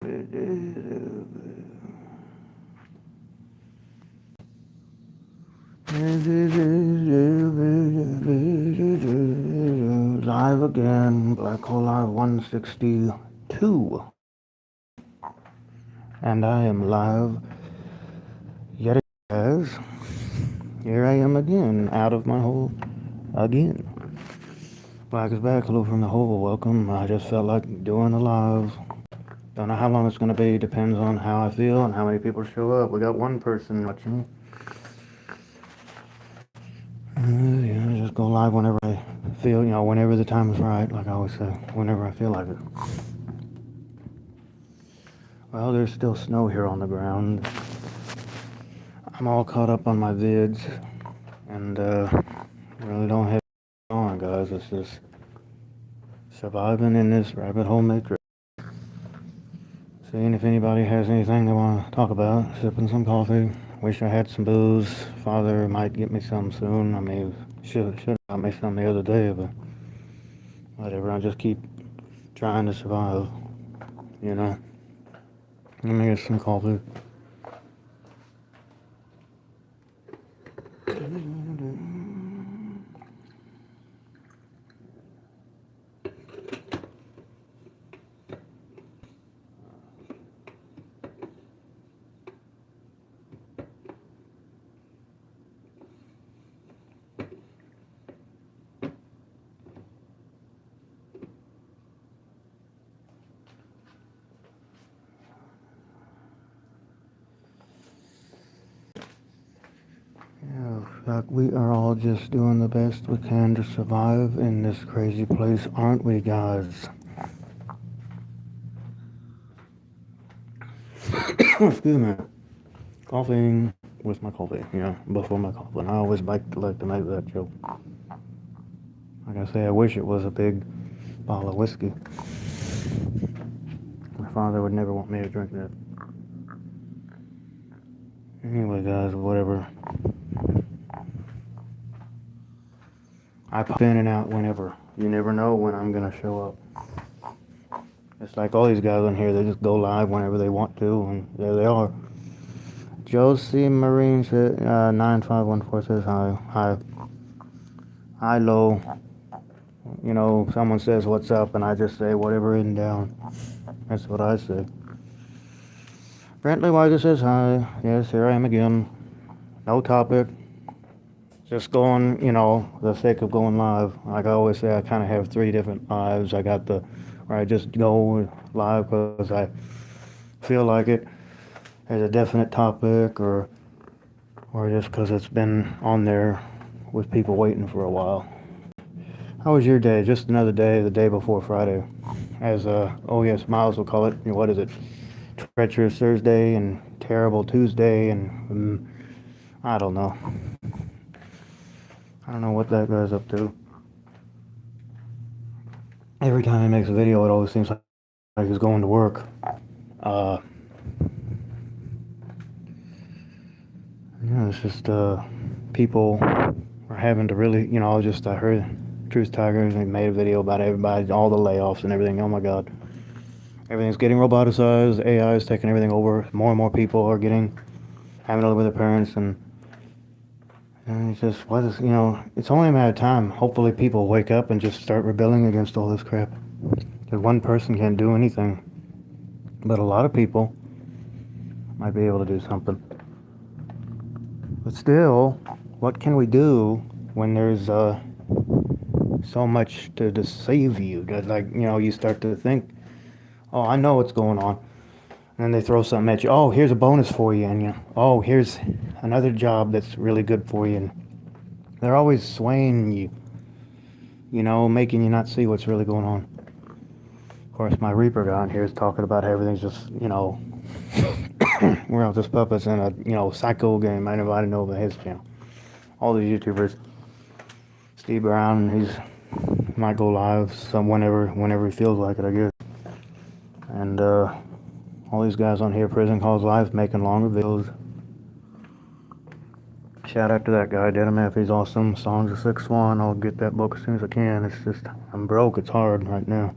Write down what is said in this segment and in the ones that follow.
Live again, Black Hole Live 162. And I am live yet again. Here I am again, out of my hole again. Black is back, hello from the hole, welcome. I just felt like doing a live. Don't know how long it's gonna be, depends on how I feel and how many people show up. We got one person watching. Yeah, just go live whenever I feel, whenever the time is right, like I always say, whenever I feel like it. Well, there's still snow here on the ground. I'm all caught up on my vids, and really don't have on, guys. It's just surviving in this rabbit hole matrix. Seeing if anybody has anything they want to talk about. Sipping some coffee. Wish I had some booze. Father might get me some soon. I mean, should have got me some the other day, but whatever. I just keep trying to survive. Let me get some coffee. Like we are all just doing the best we can to survive in this crazy place, aren't we, guys? Excuse me. Coughing with my coffee, before my coffee. And I always like to make that joke. Like I say, I wish it was a big bottle of whiskey. My father would never want me to drink that. Anyway, guys, whatever. I pop in and out whenever. You never know when I'm gonna show up. It's like all these guys on here, they just go live whenever they want to, and there they are. Josie Marine said, 9514 says hi. Hi. Hi, Lo. Someone says what's up, and I just say whatever in down. That's what I say. Brantley Weiser says hi. Yes, here I am again. No topic. Just going, the sake of going live. Like I always say, I kind of have 3 different lives. I got where I just go live because I feel like it. There's a definite topic, or just because it's been on there with people waiting for a while. How was your day? Just another day, the day before Friday. As Miles will call it. What is it? Treacherous Thursday and terrible Tuesday, and I don't know. I don't know what that guy's up to. Every time he makes a video, it always seems like he's going to work. It's just people are having to really, I heard Truth Tigers, and he made a video about everybody, all the layoffs and everything. Oh my God. Everything's getting roboticized. AI is taking everything over. More and more people are having to live with their parents, and it's just, it's only a matter of time. Hopefully people wake up and just start rebelling against all this crap. Because one person can't do anything. But a lot of people might be able to do something. But still, what can we do when there's so much to deceive you? That, you start to think, oh, I know what's going on. And then they throw something at you. Oh, here's a bonus for you. And oh, here's another job that's really good for you. And they're always swaying you, making you not see what's really going on. Of course, my Reaper guy on here is talking about how everything's just, we're all just puppets in a, psycho game. I never know about his channel. All these YouTubers. Steve Brown, he might go live whenever he feels like it, I guess. And all these guys on here, Prison Calls Live, making longer videos. Shout out to that guy, Dead MF, he's awesome. Songs of Six Swan, I'll get that book as soon as I can. It's just, I'm broke, it's hard right now.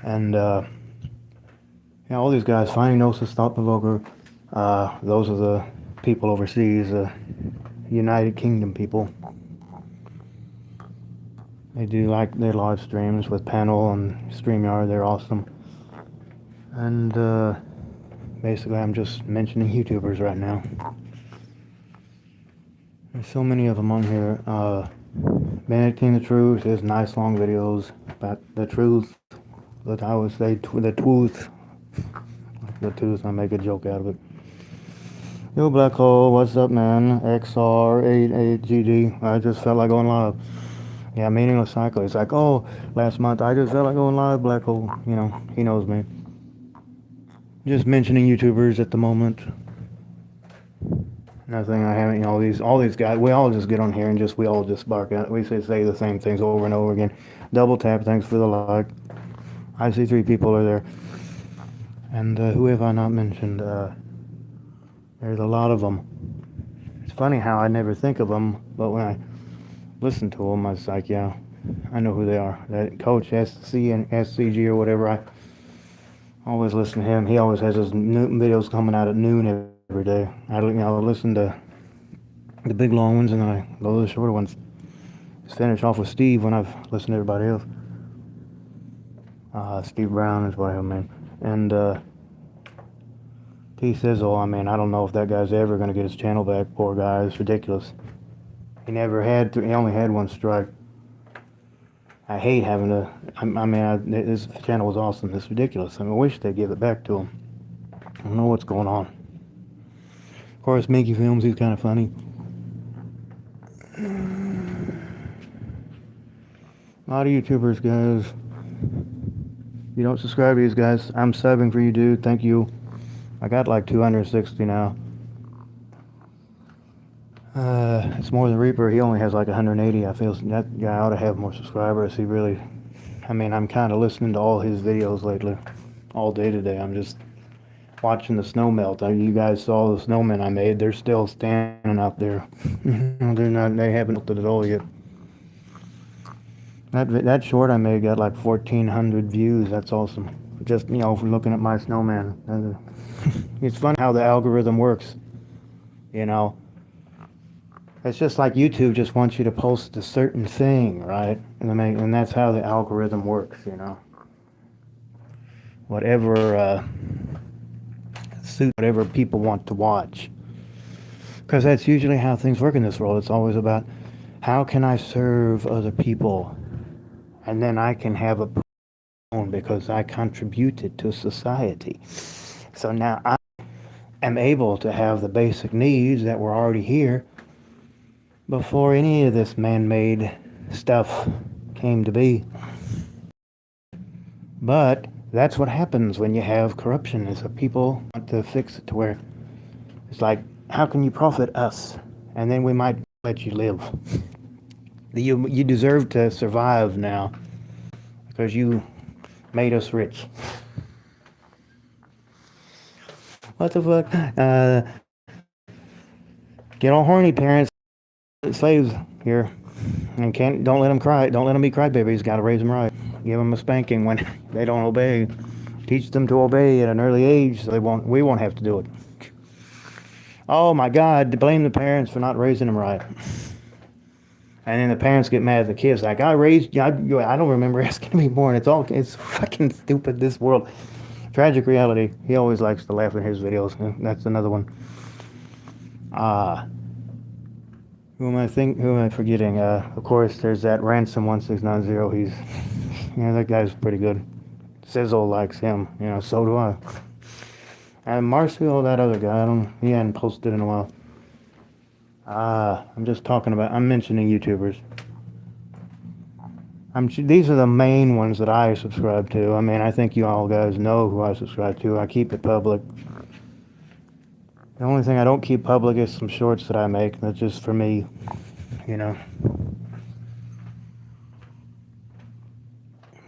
And Yeah, all these guys, Finding Gnosis, Thought Provoker, those are the people overseas, United Kingdom people. They do like their live streams with Panel and StreamYard. They're awesome. And basically, I'm just mentioning YouTubers right now. There's so many of them on here. Benedictine the Truth, his nice long videos about the truth. That I would say the truth. The tooth, I make a joke out of it. Yo, Black Hole, what's up, man? XR88GD. I just felt like going live. Yeah, Meaningless Cycle. It's like, oh, last month I just felt like going live, Black Hole. You know, he knows me. Just mentioning YouTubers at the moment. Nothing I haven't, you know, all these guys, we all just get on here and we all just bark out. We say the same things over and over again. Double tap, thanks for the like. I see 3 people are there. And who have I not mentioned? There's a lot of them. It's funny how I never think of them, but when I listen to them, I was like, yeah, I know who they are. That Coach SC and SCG or whatever, I always listen to him. He always has his new videos coming out at noon every day. I listen to the big long ones and then I go to the shorter ones. Just finish off with Steve when I've listened to everybody else. Steve Brown is what I have, man. And T Sizzle, I mean, I don't know if that guy's ever going to get his channel back. Poor guy, it's ridiculous. He only had 1 strike. I hate having to, his channel was awesome. It's ridiculous. I wish they'd give it back to him. I don't know what's going on. Of course, Mickey Films, he's kind of funny. A lot of YouTubers, guys. If you don't subscribe to these guys, I'm subbing for you, dude. Thank you. I got like 260 now. It's more than Reaper. He only has like 180. I feel that guy ought to have more subscribers. He really, I'm kind of listening to all his videos lately. All day today. I'm just watching the snow melt. You guys saw the snowmen I made. They're still standing out there. They haven't melted at all yet. That short I made got like 1,400 views. That's awesome. Just, for looking at my snowman. It's fun how the algorithm works. It's just like YouTube just wants you to post a certain thing, right? And that's how the algorithm works, Whatever suit whatever people want to watch. Because that's usually how things work in this world. It's always about how can I serve other people? And then I can have a own because I contributed to society. So now I am able to have the basic needs that were already here before any of this man-made stuff came to be. But that's what happens when you have corruption, is that people want to fix it to where it's like, how can you profit us? And then we might let you live. You deserve to survive now because you made us rich. What the fuck? Get all horny, parents. Slaves here. And don't let them cry. Don't let them be crybabies. Got to raise them right. Give them a spanking when they don't obey. Teach them to obey at an early age so we won't have to do it. Oh my God, blame the parents for not raising them right. And then the parents get mad at the kids, like, I don't remember asking to be born. It's fucking stupid, this world. Tragic reality. He always likes to laugh in his videos. That's another one. Who am I forgetting? Of course, there's that Ransom 1690. That guy's pretty good. Sizzle likes him. So do I. And Marcio, that other guy, he hadn't posted in a while. I'm mentioning YouTubers. These are the main ones that I subscribe to. I think you all guys know who I subscribe to. I keep it public. The only thing I don't keep public is some shorts that I make. That's just for me,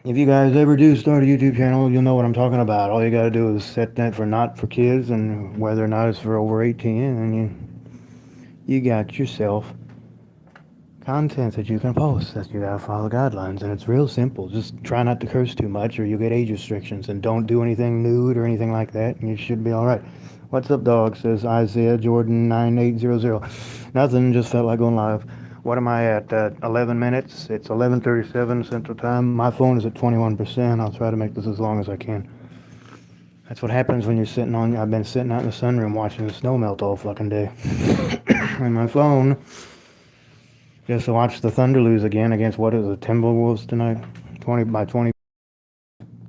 If you guys ever do start a YouTube channel, you'll know what I'm talking about. All you gotta do is set that for not for kids, and whether or not it's for over 18, and you got yourself content that you can post, that you gotta follow guidelines, and it's real simple. Just try not to curse too much, or you'll get age restrictions, and don't do anything nude or anything like that, and you should be all right. What's up, dog? Says Isaiah Jordan 9800. Nothing. Just felt like going live. What am I at? 11 minutes. It's 11:37 Central Time. My phone is at 21%. I'll try to make this as long as I can. That's what happens when you're sitting on. I've been sitting out in the sunroom watching the snow melt all fucking day, and my phone. Just to watch the Thunder lose again against what is the Timberwolves tonight, 20.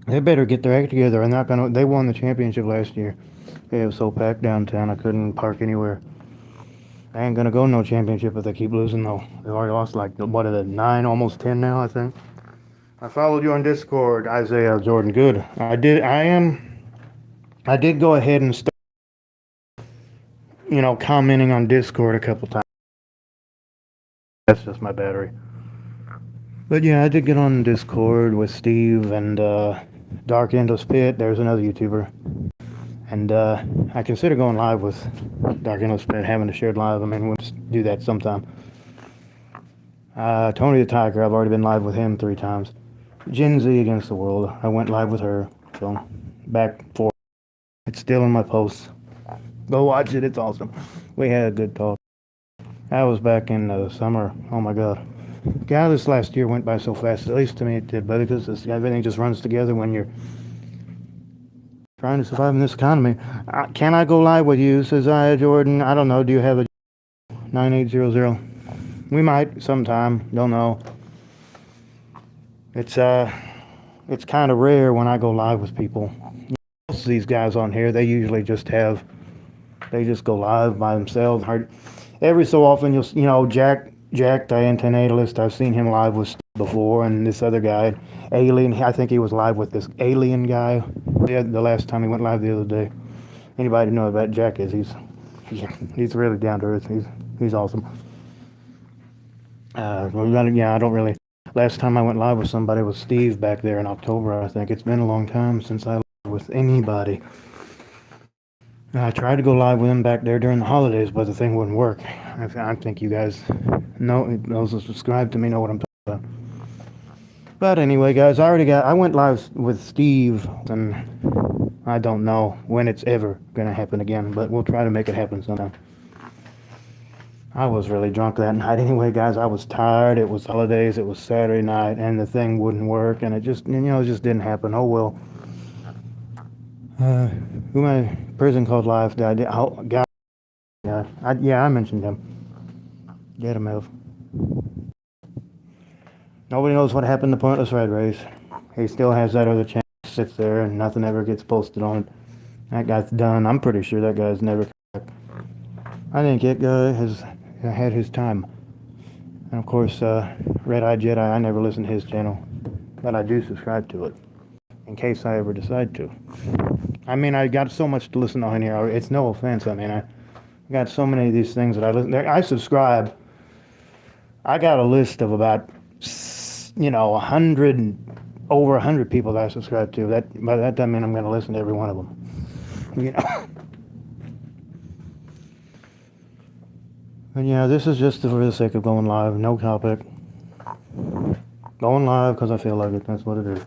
They better get their act together. They're not gonna. They won the championship last year. It was so packed downtown I couldn't park anywhere. I ain't gonna go no championship if they keep losing though. They've already lost like what is it, 9, almost 10 now I think. I followed you on Discord, Isaiah Jordan. Good. I did. I did go ahead and start, commenting on Discord a couple times. That's just my battery. But yeah, I did get on Discord with Steve and Dark Endless Pit. There's another YouTuber. And I consider going live with Dark Endless Pit, having a shared live. I mean, we'll just do that sometime. Tony the Tiger, I've already been live with him 3 times. Gen Z Against the World, I went live with her. So, back for. It's still in my posts. Go watch it, it's awesome. We had a good talk. I was back in the summer. Oh my god. God, this last year went by so fast. At least to me it did, but because everything just runs together when you're trying to survive in this economy. Can I go live with you, says Isaiah Jordan? I don't know. Do you have a 9800? We might sometime. Don't know. It's kind of rare when I go live with people. Most of these guys on here, they usually just go live by themselves. Every so often, Jack the Antinatalist, I've seen him live with before, and this other guy, Alien, I think he was live with this Alien guy the last time he went live the other day. Anybody know about Jack is, he's really down to earth. He's awesome. I don't really. Last time I went live with somebody was Steve back there in October, I think. It's been a long time since I live with anybody. I tried to go live with him back there during the holidays, but the thing wouldn't work. I think you guys know, those who subscribe to me know what I'm talking about. But anyway, guys, I went live with Steve, and I don't know when it's ever going to happen again, but we'll try to make it happen sometime. I was really drunk that night anyway, guys. I was tired. It was holidays. It was Saturday night, and the thing wouldn't work, and it just didn't happen. Oh, well. Who my prison called live died. Oh, God. Yeah, I mentioned him. Get him, Ev. Nobody knows what happened to Pointless Red Race. He still has that other channel, sits there, and nothing ever gets posted on it. That guy's done. I'm pretty sure that guy's never come back. I think that guy has had his time. And of course, Red Eye Jedi, I never listen to his channel, but I do subscribe to it, in case I ever decide to. I mean, I got so much to listen on here. It's no offense. I mean, I got so many of these things that I listen. I subscribe. I got a list of about, 100, over 100 people that I subscribe to. By that doesn't mean I'm going to listen to every one of them. But yeah, this is just for the sake of going live. No topic. Going live because I feel like it. That's what it is.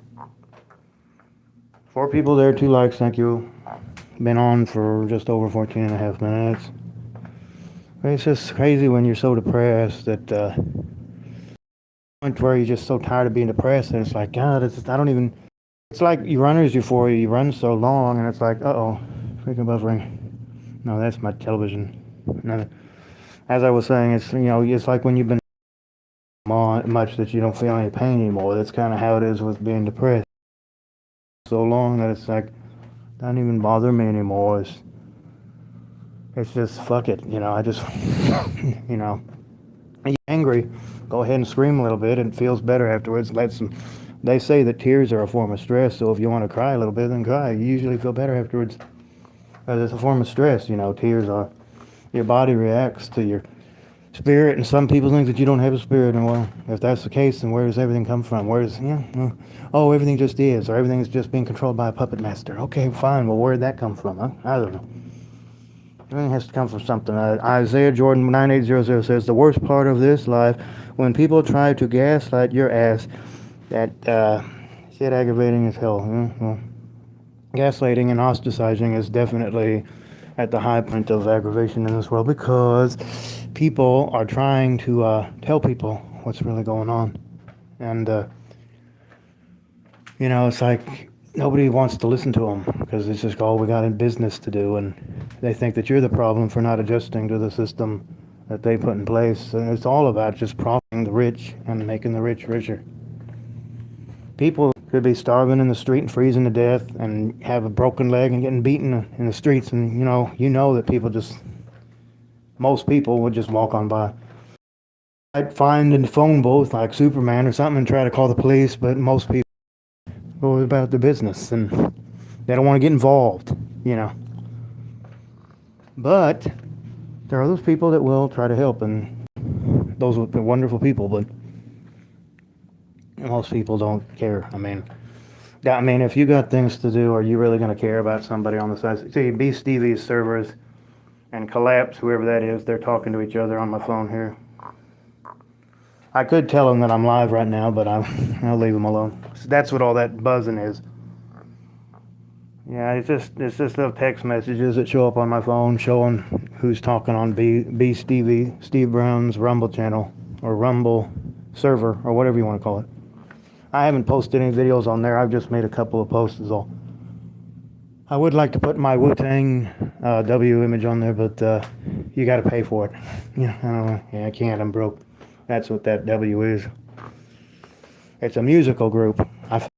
4 people there, 2 likes, thank you. Been on for just over 14 and a half minutes. It's just crazy when you're so depressed that point where you're just so tired of being depressed, and it's like, God, it's like you runners euphoria. You run so long, and it's like, freaking buffering. No, that's my television. As I was saying, it's like when you've been much that you don't feel any pain anymore. That's kind of how it is with being depressed. So long that it's like, doesn't even bother me anymore. It's just fuck it, I just you're angry, go ahead and scream a little bit, and it feels better afterwards. They say that tears are a form of stress, so if you want to cry a little bit, then cry. You usually feel better afterwards, because it's a form of stress. Tears are, your body reacts to your spirit, and some people think that you don't have a spirit, and well, if that's the case, then where does everything come from? Everything just is, or everything's just being controlled by a puppet master. Okay, fine, well, where did that come from, huh? I don't know. Everything has to come from something. Isaiah Jordan 9800 says, the worst part of this life, when people try to gaslight your ass, that shit aggravating as hell. Well, gaslighting and ostracizing is definitely at the high point of aggravation in this world because people are trying to tell people what's really going on. And, it's like nobody wants to listen to them because it's just all we got in business to do. And they think that you're the problem for not adjusting to the system that they put in place. And it's all about just profiting the rich and making the rich richer. People could be starving in the street and freezing to death and have a broken leg and getting beaten in the streets. And, you know that most people would just walk on by. I'd find a phone booth like Superman or something and try to call the police, but most people go about their business and they don't want to get involved, But there are those people that will try to help, and those are wonderful people, but most people don't care. I mean, if you got things to do, are you really going to care about somebody on the side? See, B. Stevie's servers and Collapse, whoever that is, they're talking to each other on my phone here. I could tell them that I'm live right now, but I'll leave them alone. So that's what all that buzzing is. Yeah, it's just little text messages that show up on my phone showing who's talking on B. Steve Brown's Rumble channel, or Rumble server, or whatever you want to call it. I haven't posted any videos on there. I've just made a couple of posts is all. I would like to put my Wu-Tang W image on there, but you got to pay for it. I don't know. Yeah, I can't. I'm broke. That's what that W is. It's a musical group. I found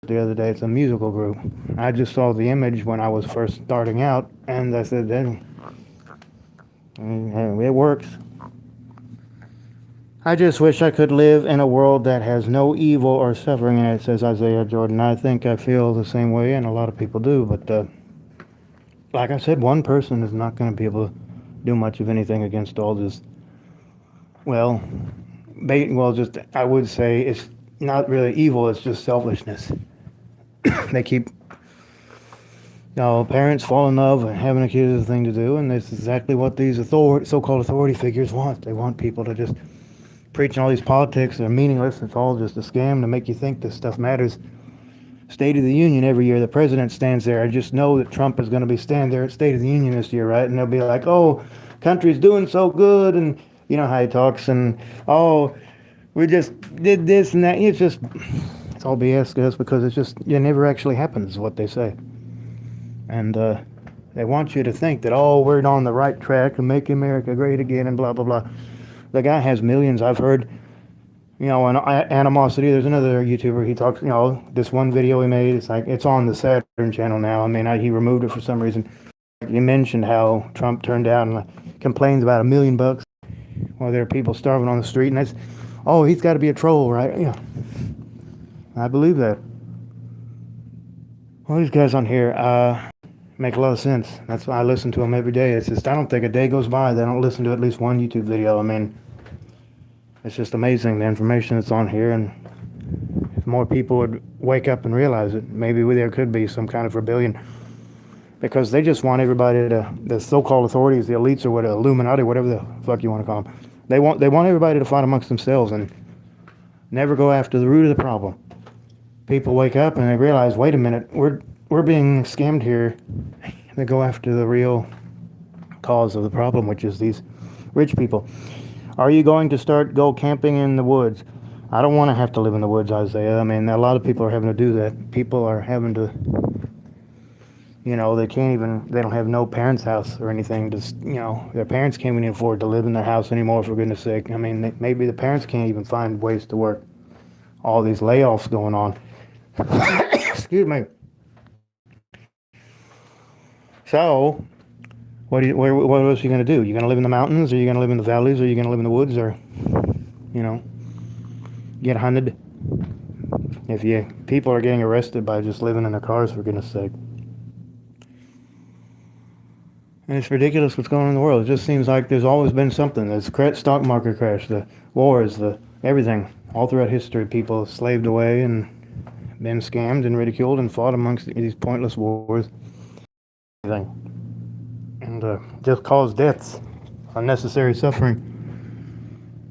it the other day. It's a musical group. I just saw the image when I was first starting out, and I said, it works. I just wish I could live in a world that has no evil or suffering in it, says Isaiah Jordan. I think I feel the same way, and a lot of people do, but like I said, one person is not going to be able to do much of anything against all this. Well, I would say it's not really evil, it's just selfishness. They keep, parents fall in love and having a kid is the thing to do, and that's exactly what these so-called authority figures want. They want people to just preaching all these politics that are meaningless. It's all just a scam to make you think this stuff matters. State of the Union every year, the president stands there. I just know that Trump is going to be standing there at State of the Union this year, right? And they'll be like, oh, country's doing so good, and you know how he talks, and oh, we just did this and that. It's all BS, guys, because it never actually happens, is what they say. And they want you to think that, oh, we're on the right track to make America great again and blah, blah, blah. The guy has millions. I've heard, and Animosity, there's another YouTuber, he talks, this one video he made, it's on the Saturn channel now. I mean, he removed it for some reason. He mentioned how Trump turned out and complains about $1 million while there are people starving on the street, and he's got to be a troll, right? Yeah, I believe that. Well, these guys on here make a lot of sense. That's why I listen to them every day. It's just, I don't think a day goes by they don't listen to at least one YouTube video. I mean, it's just amazing the information that's on here, and if more people would wake up and realize it, maybe there could be some kind of rebellion, because they just want everybody the so-called authorities, the elites, or whatever, Illuminati, whatever the fuck you want to call them, they want everybody to fight amongst themselves and never go after the root of the problem. People wake up and they realize, wait a minute, we're being scammed here. They go after the real cause of the problem, which is these rich people. Are you going to go camping in the woods? I don't want to have to live in the woods, Isaiah. I mean, a lot of people are having to do that. People are having to, they don't have no parents' house or anything. Just, their parents can't even afford to live in their house anymore, for goodness sake. I mean, maybe the parents can't even find ways to work. All these layoffs going on. Excuse me. So, what else are you going to do? You going to live in the mountains, or you going to live in the valleys, or you going to live in the woods, or, get hunted? People are getting arrested by just living in their cars, for goodness sake. And it's ridiculous what's going on in the world. It just seems like there's always been something. There's stock market crash, the wars, everything. All throughout history, people have slaved away and been scammed and ridiculed and fought amongst these pointless wars. Everything. And and just cause deaths, unnecessary suffering.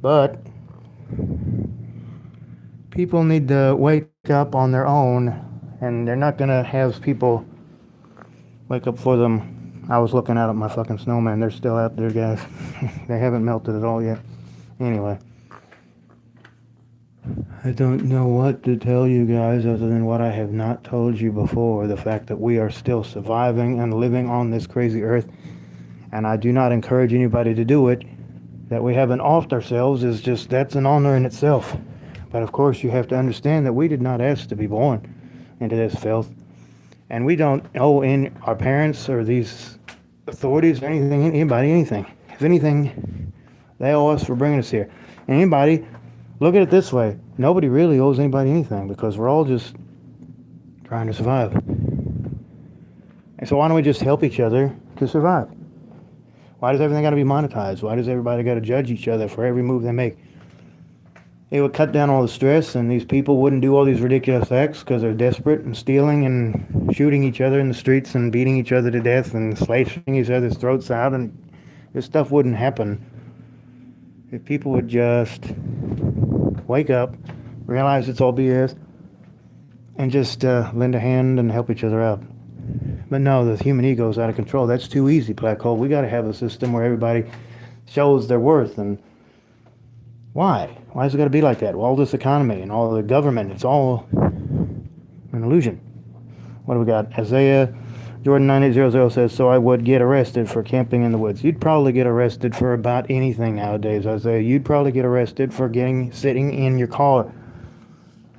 But people need to wake up on their own, and they're not gonna have people wake up for them. I was looking out at my fucking snowman. They're still out there, guys. They haven't melted at all yet. Anyway, I don't know what to tell you guys other than what I have not told you before. The fact that we are still surviving and living on this crazy earth. And I do not encourage anybody to do it. That we haven't offed ourselves is just, that's an honor in itself. But of course, you have to understand that we did not ask to be born into this filth. And we don't owe in our parents or these authorities or anybody anything. If anything, they owe us for bringing us here. Anybody, look at it this way. Nobody really owes anybody anything because we're all just trying to survive. And so why don't we just help each other to survive? Why does everything got to be monetized? Why does everybody got to judge each other for every move they make? It would cut down all the stress, and these people wouldn't do all these ridiculous acts because they're desperate and stealing and shooting each other in the streets and beating each other to death and slashing each other's throats out, and this stuff wouldn't happen if people would just wake up, realize it's all BS, and just lend a hand and help each other out. But no, the human ego is out of control. That's too easy, Black Hole. We got to have a system where everybody shows their worth. And why? Why has it got to be like that? Well, all this economy and all the government, it's all an illusion. What do we got? Isaiah Jordan 9800 says, so I would get arrested for camping in the woods. You'd probably get arrested for about anything nowadays, Isaiah. You'd probably get arrested for sitting in your car.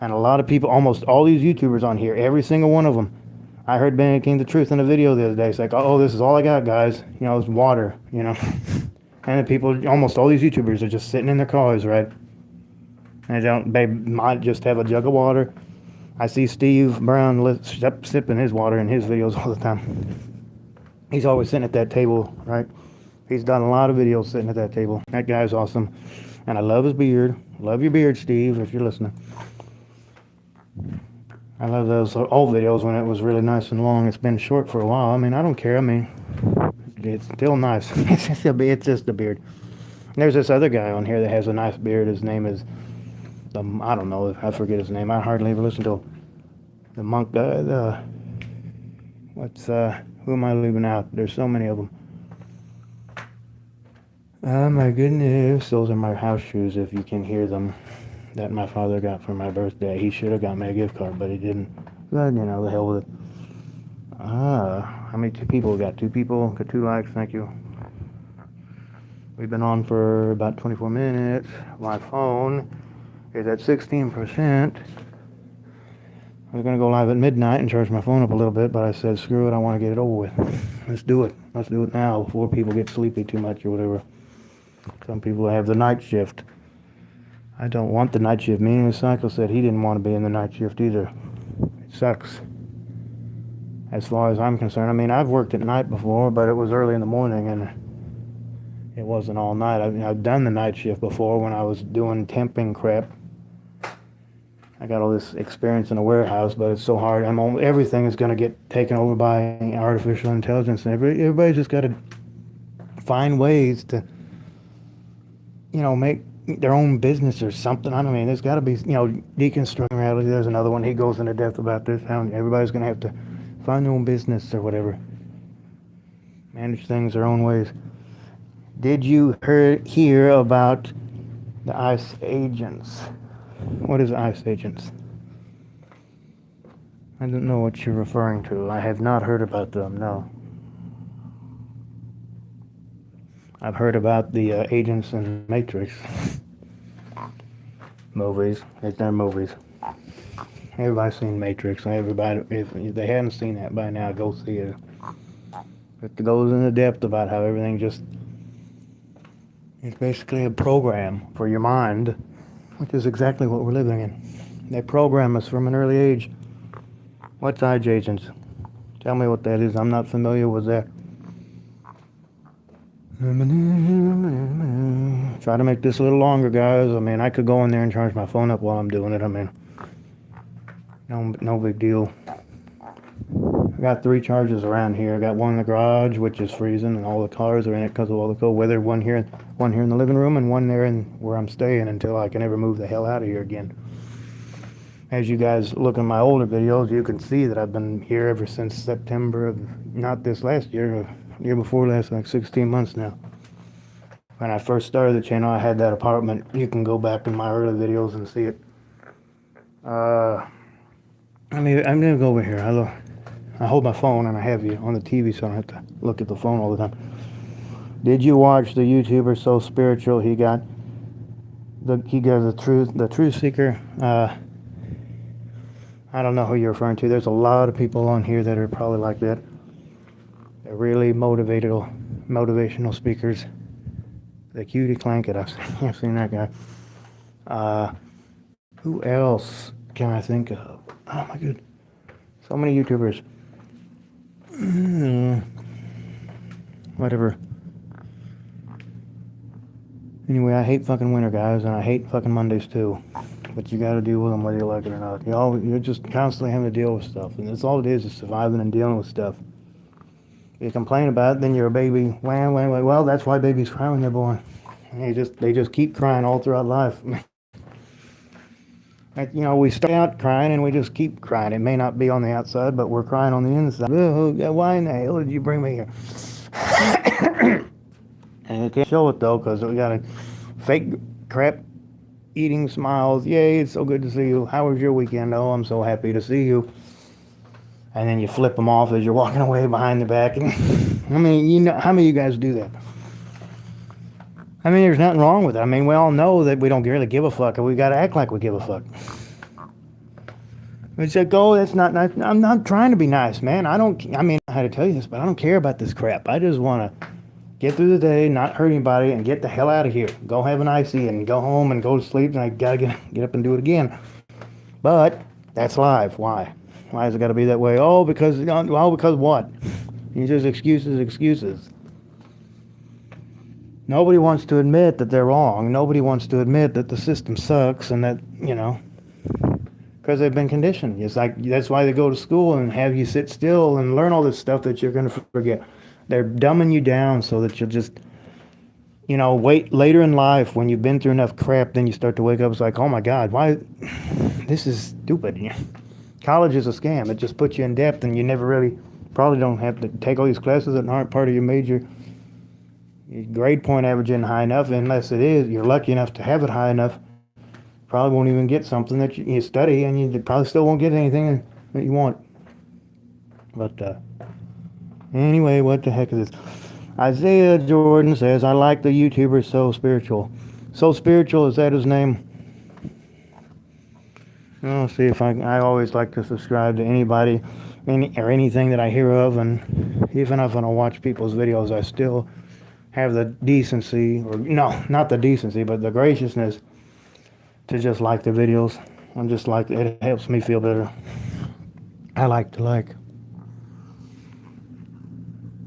And a lot of people, almost all these YouTubers on here, every single one of them, I heard Benedict King the Truth in a video the other day. It's like, oh, this is all I got, guys. You know, it's water, you know. And the people, almost all these YouTubers are just sitting in their cars, right? And they might just have a jug of water. I see Steve Brown sipping his water in his videos all the time. He's always sitting at that table, right? He's done a lot of videos sitting at that table. That guy's awesome. And I love his beard. Love your beard, Steve, if you're listening. I love those old videos when it was really nice and long. It's been short for a while. I mean, I don't care. I mean, it's still nice. It's just a beard. And there's this other guy on here that has a nice beard. His name is, I don't know. I forget his name. I hardly ever listen to him. The monk, who am I leaving out? There's so many of them. Oh my goodness. Those are my house shoes if you can hear them. That my father got for my birthday. He should have got me a gift card, but he didn't. But, you know, the hell with it. How many people we got? 2 people? Got 2 likes, thank you. We've been on for about 24 minutes. My phone is at 16%. I was going to go live at midnight and charge my phone up a little bit, but I said, screw it, I want to get it over with. Let's do it. Let's do it now before people get sleepy too much or whatever. Some people have the night shift. I don't want the night shift. Me and Cycle said he didn't want to be in the night shift either. It sucks. As far as I'm concerned. I mean, I've worked at night before, but it was early in the morning and it wasn't all night. I've done the night shift before when I was doing temping crap. I got all this experience in a warehouse, but it's so hard. Everything is going to get taken over by artificial intelligence, and everybody's just got to find ways to, you know, make their own business or something. I don't mean, there's got to be, you know, deconstructing reality. There's another one. He goes into depth about this. How everybody's going to have to find their own business or whatever. Manage things their own ways. Did you hear about the ICE agents? What is ICE agents? I don't know what you're referring to. I have not heard about them, no. I've heard about the agents in Matrix movies. They're movies. Everybody's seen Matrix. Everybody, if they hadn't seen that by now, go see it. It goes into depth about how everything just is basically a program for your mind, which is exactly what we're living in. They program us from an early age. What's ICE agents? Tell me what that is. I'm not familiar with that. Try to make this a little longer, guys. I mean, I could go in there and charge my phone up while I'm doing it. I mean, no big deal. I got 3 chargers around here. I got one in the garage, which is freezing, and all the cars are in it because of all the cold weather. One here in the living room, and one there in where I'm staying until I can ever move the hell out of here again. As you guys look at my older videos, you can see that I've been here ever since September of, not this last year, year before last, like 16 months now. When I first started the channel, I had that apartment. You can go back in my early videos and see it. I'm gonna go over here. I hold my phone and I have you on the TV, so I don't have to look at the phone all the time. Did you watch the YouTuber So Spiritual? He got the truth seeker. I don't know who you're referring to. There's a lot of people on here that are probably like that. They're really motivational speakers. The Cutie Clanket, I've seen that guy. Who else can I think of? Oh my god, so many YouTubers. Whatever. Anyway, I hate fucking winter, guys, and I hate fucking Mondays too. But you gotta deal with them whether you like it or not. You're just constantly having to deal with stuff, and that's all it is surviving and dealing with stuff. You complain about it, then you're a baby. Well, that's why babies cry when they're born. And they just keep crying all throughout life. We start out crying and we just keep crying. It may not be on the outside, but we're crying on the inside. Oh, why in the hell did you bring me here? And you can't show it though, because we got a fake crap eating smiles. Yay, it's so good to see you. How was your weekend? Oh, I'm so happy to see you. And then you flip them off as you're walking away behind the back. I mean, how many of you guys do that? I mean, there's nothing wrong with it. I mean, we all know that we don't really give a fuck, and we got to act like we give a fuck. It's like, oh, that's not nice. I'm not trying to be nice, man. I mean, I had to tell you this, but I don't care about this crap. I just want to get through the day, not hurt anybody, and get the hell out of here. Go have an icy and go home and go to sleep, and I got to get up and do it again. But that's life. Why? Why has it got to be that way? Oh, because what? You just excuses. Nobody wants to admit that they're wrong. Nobody wants to admit that the system sucks and that, because they've been conditioned. It's like, that's why they go to school and have you sit still and learn all this stuff that you're going to forget. They're dumbing you down so that you'll just, wait later in life when you've been through enough crap, then you start to wake up. It's like, oh my God, why? This is stupid. College is a scam. It just puts you in debt, and you never really, probably don't have to take all these classes that aren't part of your major. Your grade point average isn't high enough, unless it is, you're lucky enough to have it high enough. Probably won't even get something that you study, and you probably still won't get anything that you want. But anyway, what the heck is this? Isaiah Jordan says, I like the YouTuber So Spiritual. So Spiritual, is that his name? I'll see if I always like to subscribe to anybody or anything that I hear of, and even if I don't watch people's videos, I still have the decency, or no, not the decency, but the graciousness to just like the videos. I'm just like, it helps me feel better. I like to like.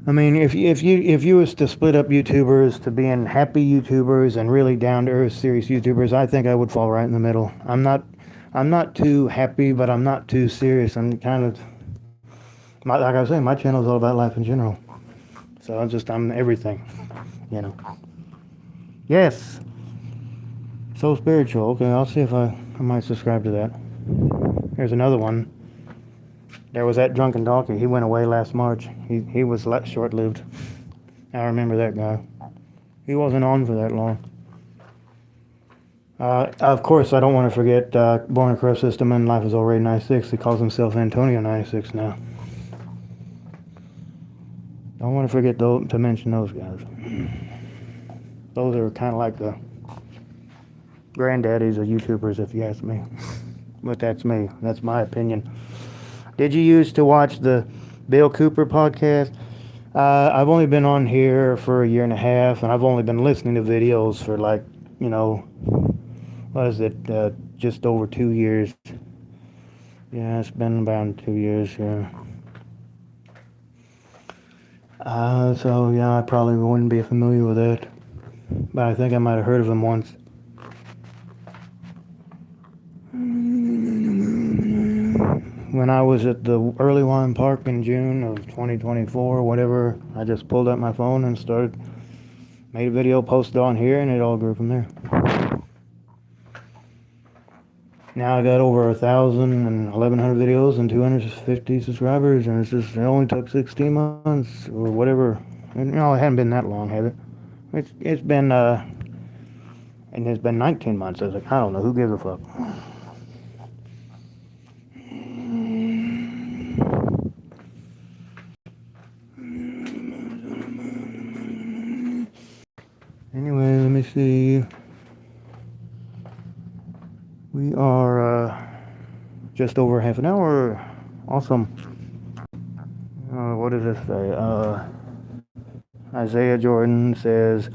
I mean, if you was to split up YouTubers to being happy YouTubers and really down to earth serious YouTubers, I think I would fall right in the middle. I'm not too happy, but I'm not too serious. I'm kind of, like I was saying, my channel is all about life in general. So I'm everything, Yes. So Spiritual. Okay, I'll see if I might subscribe to that. Here's another one. There was that drunken donkey. He went away last March. He was short-lived. I remember that guy. He wasn't on for that long. Of course, I don't want to forget Born Across System and Life is Already 96. He calls himself Antonio 96 now. Don't want to forget to mention those guys. Those are kind of like the granddaddies of YouTubers, if you ask me. But that's me. That's my opinion. Did you used to watch the Bill Cooper podcast? I've only been on here for a year and a half, and I've only been listening to videos for what is it, just over 2 years. Yeah, it's been about 2 years, yeah. So yeah, I probably wouldn't be familiar with that, but I think I might have heard of him once. when I was at the Early Wine Park in June of 2024, whatever, I just pulled up my phone and made a video, posted on here, and it all grew from there. Now I got over 1,000 and 1,100 videos and 250 subscribers, and it only took 16 months or whatever. And, it hadn't been that long, had it? It's been and it's been 19 months. I was like, I don't know, who gives a fuck? Anyway, let me see. We are just over half an hour. Awesome. What does this say? Isaiah Jordan says,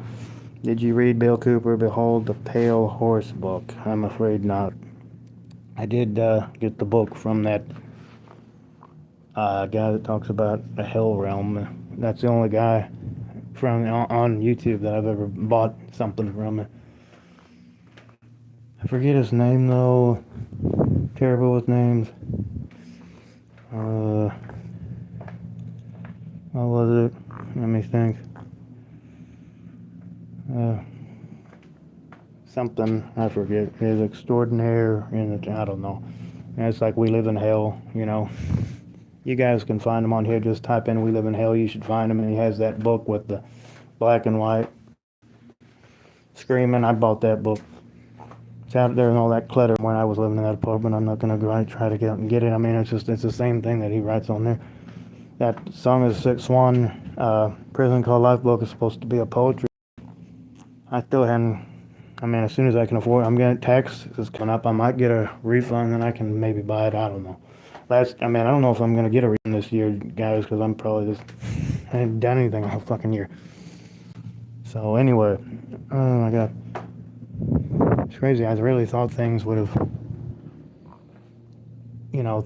did you read Bill Cooper, Behold the Pale Horse book? I'm afraid not. I did get the book from that guy that talks about the Hell Realm. That's the only guy on YouTube that I've ever bought something from. I forget his name though. Terrible with names. What was it? Let me think. Something, I forget. His extraordinaire I don't know. And it's like We Live in Hell, You guys can find him on here. Just type in We Live in Hell. You should find him. And he has that book with the black and white screaming. I bought that book. It's out there and all that clutter when I was living in that apartment. I'm not going to try to get out and get it. I mean, it's the same thing that he writes on there. That Song of the Sixth Swan, Prison Called Life book is supposed to be a poetry. I still hadn't, as soon as I can afford it, I'm getting tax is coming up. I might get a refund and I can maybe buy it. I don't know. I don't know if I'm going to get a refund this year, guys, because I'm probably I haven't done anything all fucking year. So anyway, oh my God. It's crazy. I really thought things would have,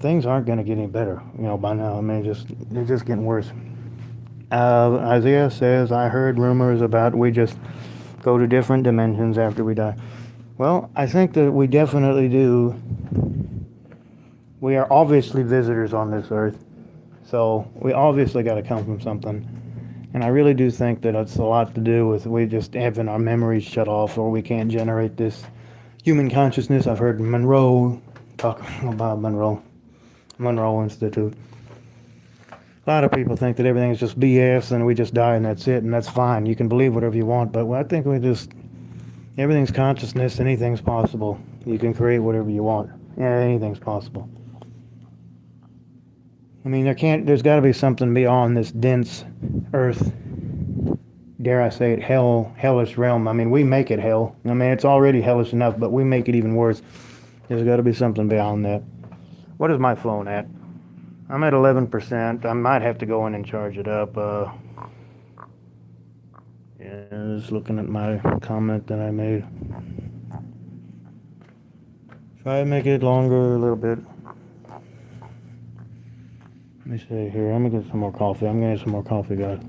things aren't going to get any better, by now. They're just getting worse. Isaiah says, I heard rumors about we just go to different dimensions after we die. Well, I think that we definitely do. We are obviously visitors on this earth, so we obviously got to come from something. And I really do think that it's a lot to do with we just having our memories shut off, or we can't generate this human consciousness. I've heard Monroe talk about Monroe Institute. A lot of people think that everything is just BS and we just die and that's it, and that's fine. You can believe whatever you want, but I think everything's consciousness, anything's possible. You can create whatever you want. Yeah, anything's possible. There's got to be something beyond this dense earth, dare I say it, hellish realm. We make it hell. It's already hellish enough, but we make it even worse. There's got to be something beyond that. What is my phone at? I'm at 11%. I might have to go in and charge it up. Just looking at my comment that I made. Try to make it longer a little bit. Let me see here. I'm gonna get some more coffee. I'm gonna get some more coffee, guys.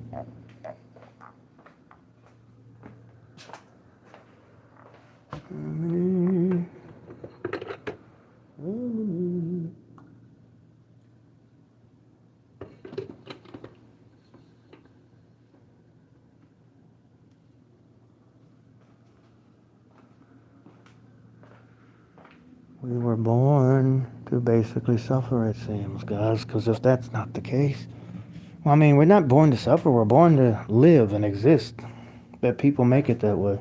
We were born to basically suffer, it seems, guys, because if that's not the case, we're not born to suffer, we're born to live and exist. But people make it that way.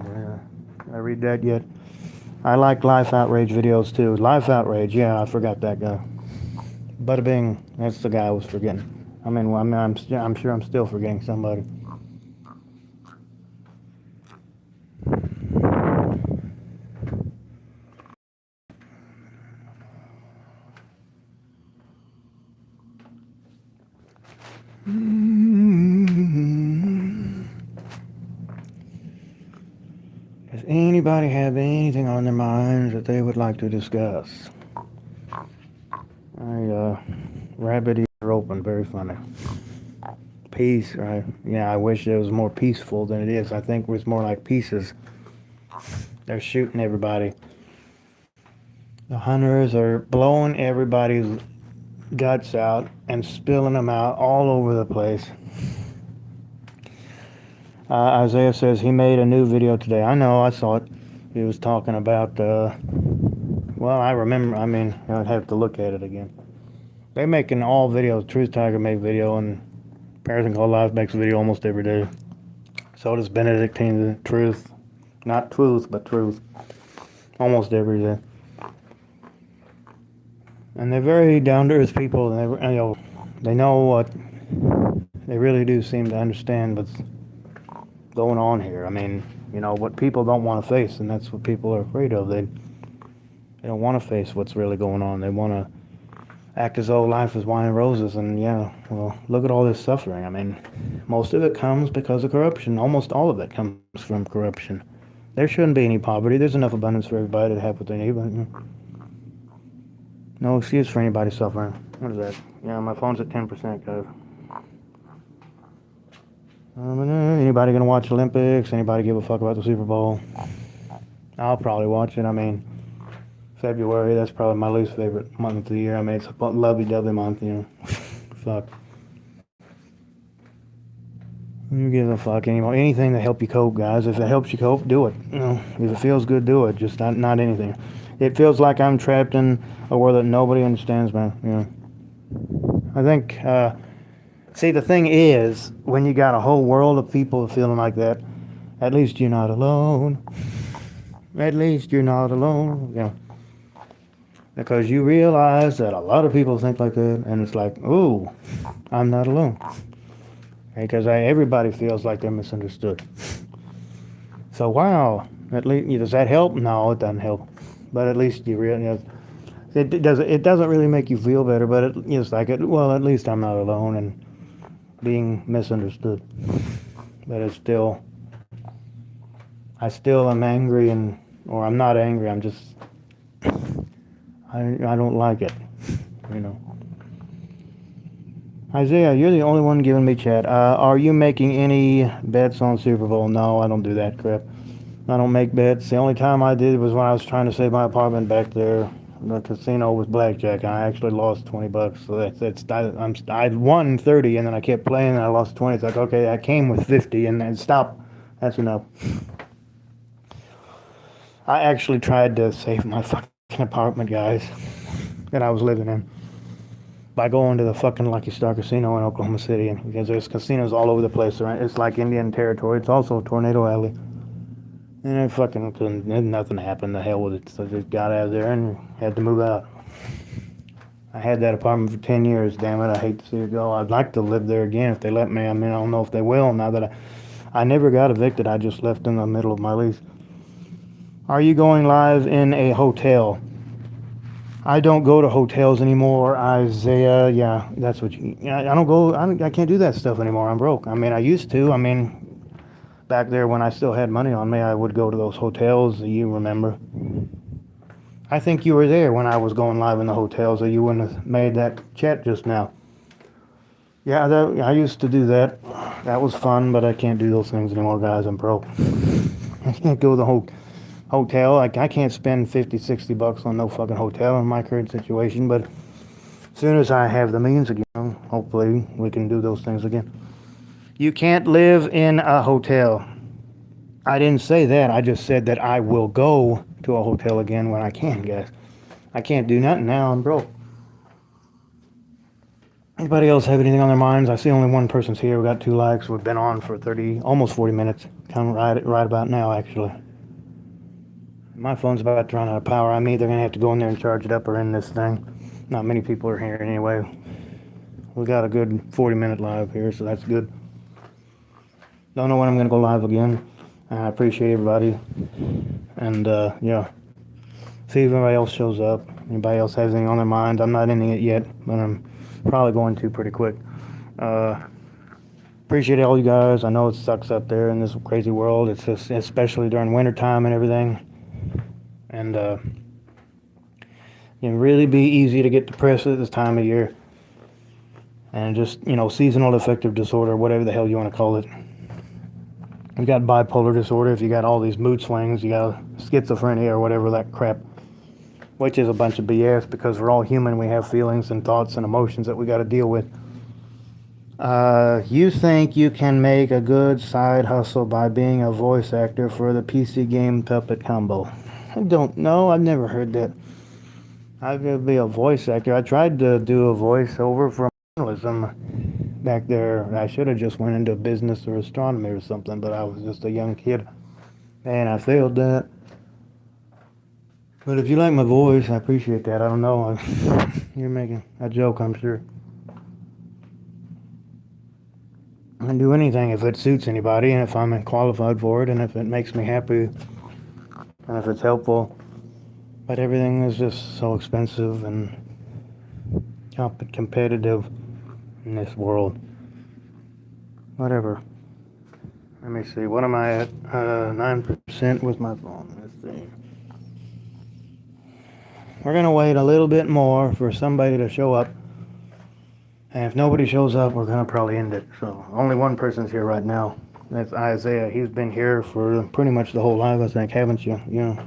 Did I read that yet? I like Life Outrage videos too. Life Outrage, yeah, I forgot that guy. Bada Bing, that's the guy I was forgetting. I'm sure I'm still forgetting somebody. Does anybody have anything on their minds that they would like to discuss? Rabbit ears are open, very funny. Peace, right? Yeah, I wish it was more peaceful than it is. I think it's more like pieces. They're shooting everybody. The hunters are blowing everybody's guts out and spilling them out all over the place. Isaiah says he made a new video today. I know, I saw it. He was talking about, well, I remember, I mean, I'd have to look at it again. They're making all videos. Truth Tiger make video, and Parenting Called Life makes a video almost every day. So does Benedictine Truth. Not Truth, but Truth. Almost every day. And they're very down-to-earth people. And they know what, they really do seem to understand what's going on here. I mean, what people don't want to face, and that's what people are afraid of. They don't want to face what's really going on. They want to act as though life is wine and roses, and yeah, well, look at all this suffering. I mean, most of it comes because of corruption. Almost all of it comes from corruption. There shouldn't be any poverty. There's enough abundance for everybody to have what they need, but no excuse for anybody suffering. What is that? Yeah, my phone's at 10%, guys. Anybody gonna watch Olympics? Anybody give a fuck about the Super Bowl? I'll probably watch it. I mean, February, that's probably my least favorite month of the year. I mean, it's a lovey-dovey month, Fuck. You give a fuck anymore. Anything to help you cope, guys. If it helps you cope, do it. If it feels good, do it. Just not anything. It feels like I'm trapped in a world that nobody understands, man. I think, see, the thing is, when you got a whole world of people feeling like that, at least you're not alone. At least you're not alone. Because you realize that a lot of people think like that, and it's like, ooh, I'm not alone. Because everybody feels like they're misunderstood. So, wow, at least, does that help? No, it doesn't help. But at least you realize, it doesn't really make you feel better, but it's like, well, at least I'm not alone and being misunderstood. But it's still, I still am angry, or I'm not angry, I'm just, I don't like it, Isaiah, you're the only one giving me chat. Are you making any bets on Super Bowl? No, I don't do that crap. I don't make bets. The only time I did was when I was trying to save my apartment back there. The casino was blackjack, and I actually lost $20. So I won 30, and then I kept playing, and I lost 20. It's like, okay, I came with 50, and then stop. That's enough. I actually tried to save my fucking apartment, guys, that I was living in, by going to the fucking Lucky Star Casino in Oklahoma City, because there's casinos all over the place. Right? It's like Indian Territory. It's also Tornado Alley. And I fucking couldn't, nothing happened. The hell with it. So I just got out of there and had to move out. I had that apartment for 10 years, damn it. I hate to see it go. I'd like to live there again if they let me. I mean, I don't know if they will now that I never got evicted. I just left in the middle of my lease. Are you going live in a hotel? I don't go to hotels anymore, Isaiah. Yeah, that's what I don't go, I can't do that stuff anymore. I'm broke. I mean, I used to. I mean, back there when I still had money on me, I would go to those hotels. You remember. I think you were there when I was going live in the hotels, or you wouldn't have made that chat just now. Yeah, I used to do that. That was fun, but I can't do those things anymore, guys. I'm broke. I can't go to the hotel. Like, I can't spend $50-$60 on no fucking hotel in my current situation, but as soon as I have the means again, hopefully we can do those things again. You can't live in a hotel. I didn't say that. I just said that I will go to a hotel again when I can, guys. I can't do nothing now. I'm broke. Anybody else have anything on their minds? I see only one person's here. We got 2 likes. We've been on for almost 40 minutes. Come right about now, actually. My phone's about to run out of power. I'm either going to have to go in there and charge it up or end this thing. Not many people are here anyway. We got a good 40-minute live here, so that's good. Don't know when I'm going to go live again. I appreciate everybody. And, yeah. See if anybody else shows up. Anybody else has anything on their mind. I'm not ending it yet, but I'm probably going to pretty quick. Appreciate all you guys. I know it sucks up there in this crazy world. It's just, especially during wintertime and everything. And, it can really be easy to get depressed at this time of year. And just, seasonal affective disorder, whatever the hell you want to call it. You got bipolar disorder, if you got all these mood swings, you got schizophrenia or whatever that crap, which is a bunch of BS because we're all human. We have feelings and thoughts and emotions that we got to deal with. You think you can make a good side hustle by being a voice actor for the PC game Puppet Combo? I don't know. I've never heard that. I'm going to be a voice actor. I tried to do a voiceover for journalism back there. I should have just went into business or astronomy or something, but I was just a young kid and I failed that. But if you like my voice, I appreciate that. I don't know. You're making a joke, I'm sure. I can do anything if it suits anybody and if I'm qualified for it and if it makes me happy and if it's helpful. But everything is just so expensive and competitive in this world. Whatever. Let me see. What am I at? 9% with my phone. Let's see. We're going to wait a little bit more for somebody to show up. And if nobody shows up, we're going to probably end it. So only one person's here right now. That's Isaiah. He's been here for pretty much the whole life, I think, haven't you? You know,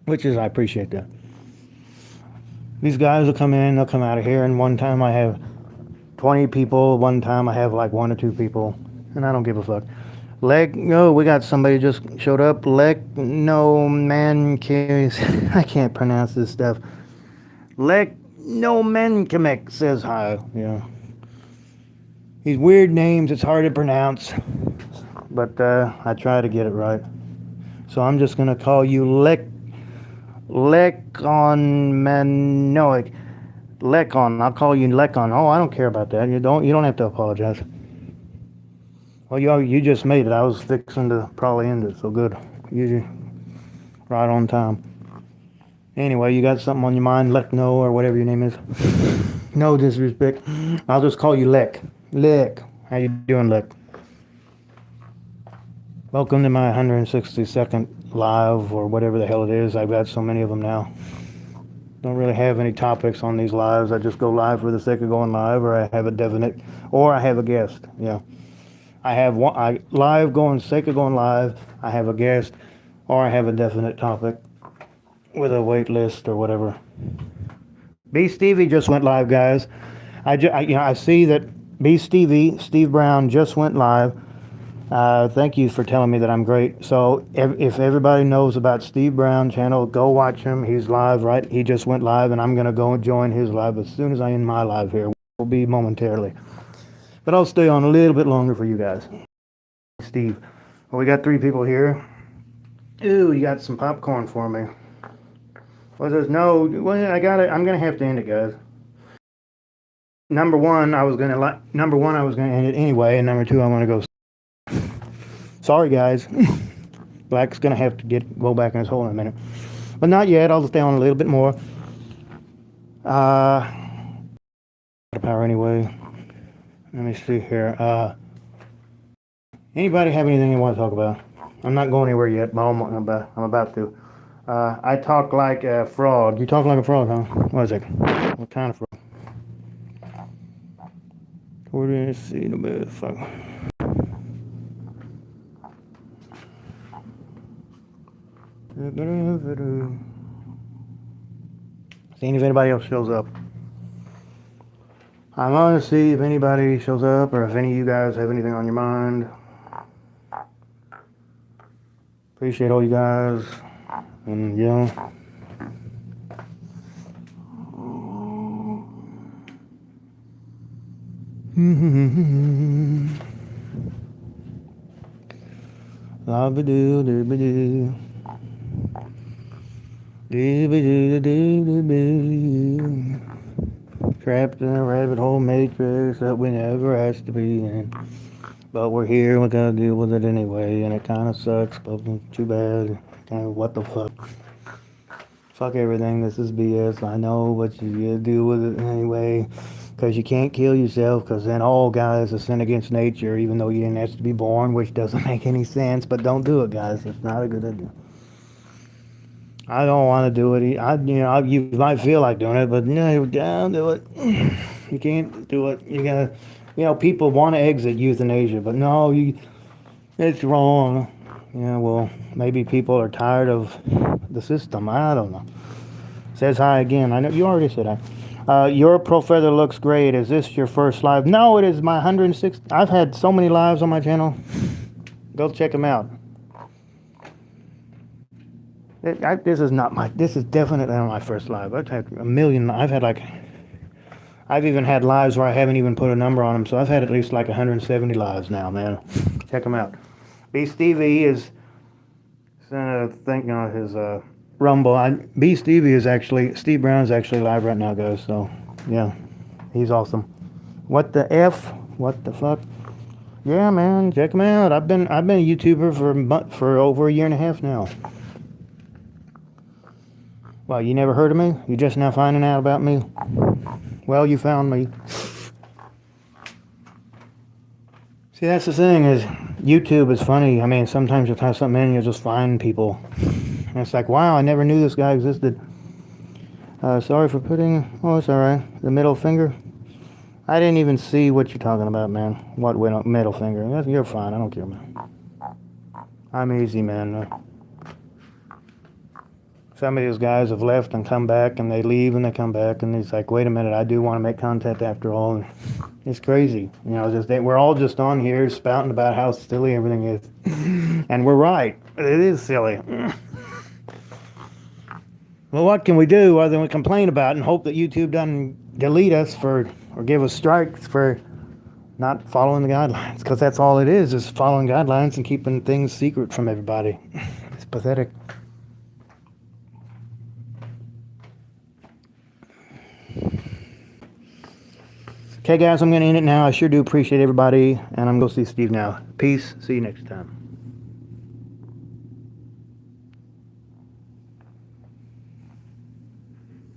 which is, I appreciate that. These guys will come in, they'll come out of here, and one time I have 20 people, one time I have like 1 or 2 people, and I don't give a fuck. We got somebody just showed up. No man cares. I can't pronounce this stuff. No Menkamek says hi. Yeah. These weird names, it's hard to pronounce. But I try to get it right. So I'm just gonna call you Lekon Manoic. Lekon. I'll call you Lekon. Oh, I don't care about that. You don't have to apologize. Well, you just made it. I was fixing to probably end it. So good. You right on time. Anyway, you got something on your mind, Lekno, or whatever your name is. No disrespect. I'll just call you Lek. Lek. How you doing, Lek? Welcome to my 162nd live, or whatever the hell it is. I've got so many of them now. Don't really have any topics on these lives. I just go live for the sake of going live, or I have a definite, or I have a guest. Yeah. I have one, live going, sake of going live, I have a guest, or I have a definite topic with a wait list or whatever. B. Stevie just went live, guys. I see that Steve Brown just went live. Thank you for telling me that I'm great. So if everybody knows about Steve Brown channel, go watch him. He's live, right? He just went live, and I'm gonna go and join his live as soon as I end my live here. Will be momentarily, but I'll stay on a little bit longer for you guys. Steve, well, we got 3 people here. Ooh, you got some popcorn for me. Well, there's no. Well, I got it. I'm gonna have to end it, guys. Number one, I was gonna end it anyway, and number 2, I want to go. Sorry, guys. Black's gonna have to go back in his hole in a minute, but not yet. I'll stay on a little bit more. Power anyway. Let me see here. Anybody have anything you want to talk about? I'm not going anywhere yet, but I'm about to. I talk like a frog. You talk like a frog, huh? What is it? What kind of frog? Where did I see the motherfucker? Seeing if anybody else shows up. I'm gonna see if anybody shows up or if any of you guys have anything on your mind. Appreciate all you guys. And yeah. La-ba-doo, doo-ba-doo. Doo-ba-doo-doo-ba-doo. Trapped in a rabbit hole matrix that we never asked to be in. But we're here and we gotta deal with it anyway, and it kinda sucks, but too bad. Kinda what the fuck. Fuck everything, this is BS, I know, but you gotta deal with it anyway. Because you can't kill yourself, because then all guys are sin against nature, even though you didn't ask to be born, which doesn't make any sense. But don't do it, guys. It's not a good idea. I don't want to do it. You might feel like doing it, but no, don't do it. You can't do it. You gotta, people want to exit euthanasia, but no, It's wrong. Yeah, well, maybe people are tired of the system. I don't know. Says hi again. I know you already said hi. Your pro feather looks great. Is this your first live? No, it is my 106. I've had so many lives on my channel. Go check them out. This is not my. This is definitely not my first live. I've had a million. I've had like. I've even had lives where I haven't even put a number on them. So I've had at least like 170 lives now, man. Check them out. B Stevie is thinking on his Rumble. B Stevie is actually Steve Brown is actually live right now, guys. So yeah, he's awesome. What the f? What the fuck? Yeah, man, check him out. I've been a YouTuber for over a year and a half now. Well, you never heard of me? You just now finding out about me? Well, you found me. See, that's the thing is, YouTube is funny. I mean, sometimes you'll type something in and you'll just find people. And it's like, wow, I never knew this guy existed. Sorry for putting, oh, it's alright. The middle finger. I didn't even see what you're talking about, man. What middle finger? You're fine, I don't care, man. I'm easy, man. Some of these guys have left and come back, and they leave and they come back, and it's like, wait a minute, I do want to make content after all. And it's crazy, you know. We're all just on here spouting about how silly everything is, and we're right. It is silly. Well, what can we do other than we complain about and hope that YouTube doesn't delete us or give us strikes for not following the guidelines? Because that's all it is following guidelines and keeping things secret from everybody. It's pathetic. Okay, guys, I'm going to end it now. I sure do appreciate everybody, and I'm going to go see Steve now. Peace. See you next time.